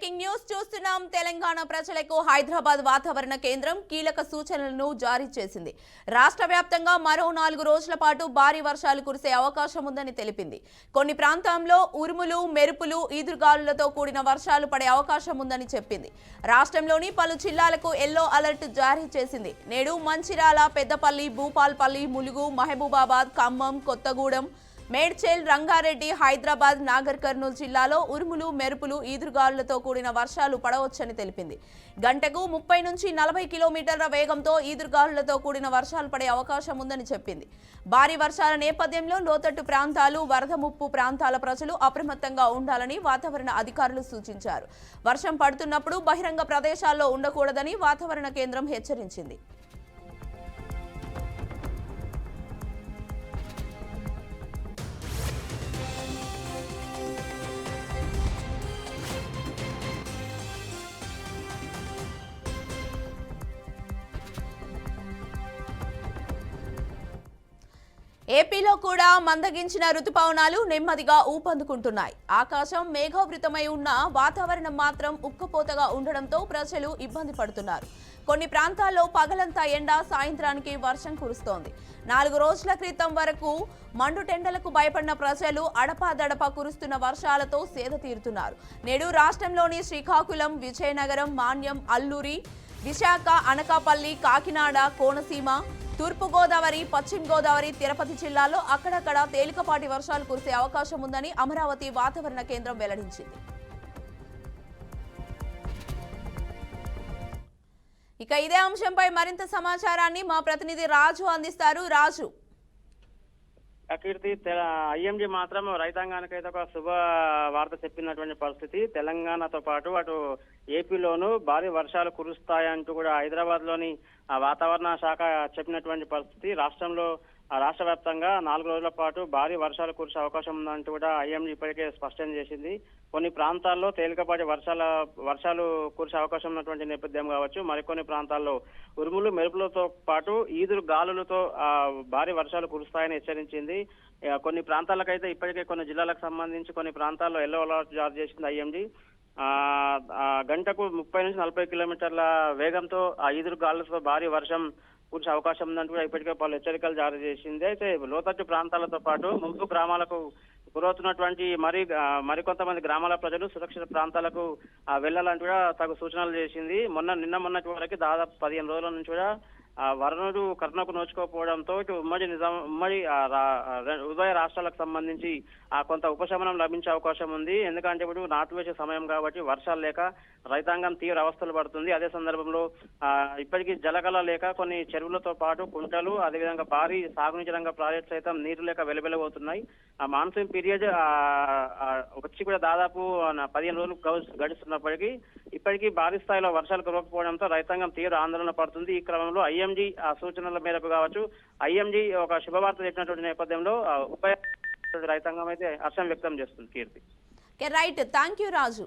Breaking news చూస్తున్నాం. తెలంగాణ ప్రజలకు హైదరాబాద్ వాతావరణ కేంద్రం కీలక సూచనలను జారీ చేసింది. రాష్ట్ర వ్యాప్తంగా మరో 4 రోజుల పాటు భారీ వర్షాలు కురిసే అవకాశం ఉందని తెలిపింది. కొన్ని ప్రాంతాల్లో ఉరుములు, మెరుపులు, ఈదురుగాలులతో కూడిన వర్షాలు పడే అవకాశం ఉందని చెప్పింది. రాష్ట్రంలోని పలు జిల్లాలకు ఎల్లో అలర్ట్ జారీ చేసింది. నేడు మంచిర్యాల, పెద్దపల్లి, భూపాల్పల్లి, ములుగు, మహబూబాబాద్, ఖమ్మం, కొత్తగూడెం, మేడ్చల్, రంగారెడ్డి, హైదరాబాద్, నాగర్ కర్నూలు జిల్లాలో ఉరుములు, మెరుపులు, ఈదురుగాలులతో కూడిన వర్షాలు పడవచ్చని తెలిపింది. గంటకు 30 నుంచి 40 కిలోమీటర్ల వేగంతో ఈదురుగాలులతో కూడిన వర్షాలు పడే అవకాశం ఉందని చెప్పింది. భారీ వర్షాల నేపథ్యంలో లోతట్టు ప్రాంతాలు, వరద ముప్పు ప్రాంతాల ప్రజలు అప్రమత్తంగా ఉండాలని వాతావరణ అధికారులు సూచించారు. వర్షం పడుతున్నప్పుడు బహిరంగ ప్రదేశాల్లో ఉండకూడదని వాతావరణ కేంద్రం హెచ్చరించింది. ఏపీలో కూడా మందగించిన రుతుపవనాలు నెమ్మదిగా ఊపందుకుంటున్నాయి. ఆకాశం మేఘావృతమై ఉన్న వాతావరణం మాత్రం ఉక్కపోతగా ఉండడంతో ప్రజలు ఇబ్బంది పడుతున్నారు. కొన్ని ప్రాంతాల్లో పగలంతా ఎండ, సాయంత్రానికి వర్షం కురుస్తోంది. 4 రోజుల క్రితం వరకు మండుటెండలకు భయపడిన ప్రజలు అడపాదడపా కురుస్తున్న వర్షాలతో సేద తీరుతున్నారు. నేడు రాష్ట్రంలోని శ్రీకాకుళం, విజయనగరం, మాన్యం, అల్లూరి, విశాఖ, అనకాపల్లి, కాకినాడ, కోనసీమ, తూర్పుగోదావరి, పశ్చిమ గోదావరి, తిరుపతి జిల్లాల్లో అక్కడక్కడ తేలికపాటి వర్షాలు కురిసే అవకాశం ఉందని అమరావతి వాతావరణ కేంద్రం వెల్లడించింది. ఇక ఇదే అంశంపై మరింత సమాచారాన్ని మా ప్రతినిధి రాజు అందిస్తారు. రాజు, కీర్తి, ఐఎండీ మాత్రం రైతాంగానికి అయితే ఒక శుభ వార్త చెప్పినటువంటి పరిస్థితి. తెలంగాణతో పాటు అటు ఏపీలోనూ భారీ వర్షాలు కురుస్తాయంటూ కూడా హైదరాబాద్ లోని వాతావరణ శాఖ చెప్పినటువంటి పరిస్థితి. రాష్ట్ర వ్యాప్తంగా 4 రోజుల పాటు భారీ వర్షాలు కురిసే అవకాశం ఉందంటూ కూడా ఐఎండీ ఇప్పటికే స్పష్టం చేసింది. కొన్ని ప్రాంతాల్లో తేలికపాటి వర్షాలు కురిసే అవకాశం ఉన్నటువంటి నేపథ్యం కావచ్చు, మరికొన్ని ప్రాంతాల్లో ఉరుములు, మెరుపులతో పాటు ఈదురు గాలులతో భారీ వర్షాలు కురుస్తాయని హెచ్చరించింది. కొన్ని ప్రాంతాలకైతే ఇప్పటికే కొన్ని జిల్లాలకు సంబంధించి కొన్ని ప్రాంతాల్లో ఎల్లో అలర్ట్ జారీ చేసింది ఐఎండీ. గంటకు 30 నుంచి 40 కిలోమీటర్ల వేగంతో ఆ ఈదురు గాలులతో భారీ వర్షం కురిసే అవకాశం ఉందంటూ కూడా ఇప్పటికే పలు హెచ్చరికలు జారీ చేసింది. అయితే లోతట్టు ప్రాంతాలతో పాటు ముంపు గ్రామాలకు గురవుతున్నటువంటి మరికొంతమంది గ్రామాల ప్రజలు సురక్షిత ప్రాంతాలకు వెళ్లాలంటూ కూడా తగు సూచనలు చేసింది. నిన్న మొన్నటి వరకు దాదాపు 15 రోజుల నుంచి కూడా వరుణుడు కరుణకు నోచుకోకపోవడంతో ఇటు ఉమ్మడి ఉభయ రాష్ట్రాలకు సంబంధించి కొంత ఉపశమనం లభించే అవకాశం ఉంది. ఎందుకంటే ఇప్పుడు నాటు వేసే సమయం కాబట్టి వర్షాలు లేక రైతాంగం తీవ్ర అవస్థలు పడుతుంది. అదే సందర్భంలో ఇప్పటికీ జలకళ లేక కొన్ని చెరువులతో పాటు కుంటలు, అదేవిధంగా భారీ సాగునీటి రంగ ప్రాజెక్ట్స్ సైతం నీరు లేక వెలువెలబోతున్నాయి. ఆ మాన్సూన్ పీరియడ్ వచ్చి కూడా దాదాపు 15 రోజులు గడుస్తున్నప్పటికీ ఇప్పటికీ భారీ స్థాయిలో వర్షాలు కురవకపోవడంతో రైతాంగం తీవ్ర ఆందోళన పడుతుంది. ఈ క్రమంలో ఐఎండీ సూచనల మేరకు కావచ్చు, ఐఎండీ ఒక శుభవార్త చెప్పినటువంటి నేపథ్యంలో రైతాంగం అయితే హర్షం వ్యక్తం చేస్తుంది. కీర్తి, రైట్, థ్యాంక్ యూ రాజు.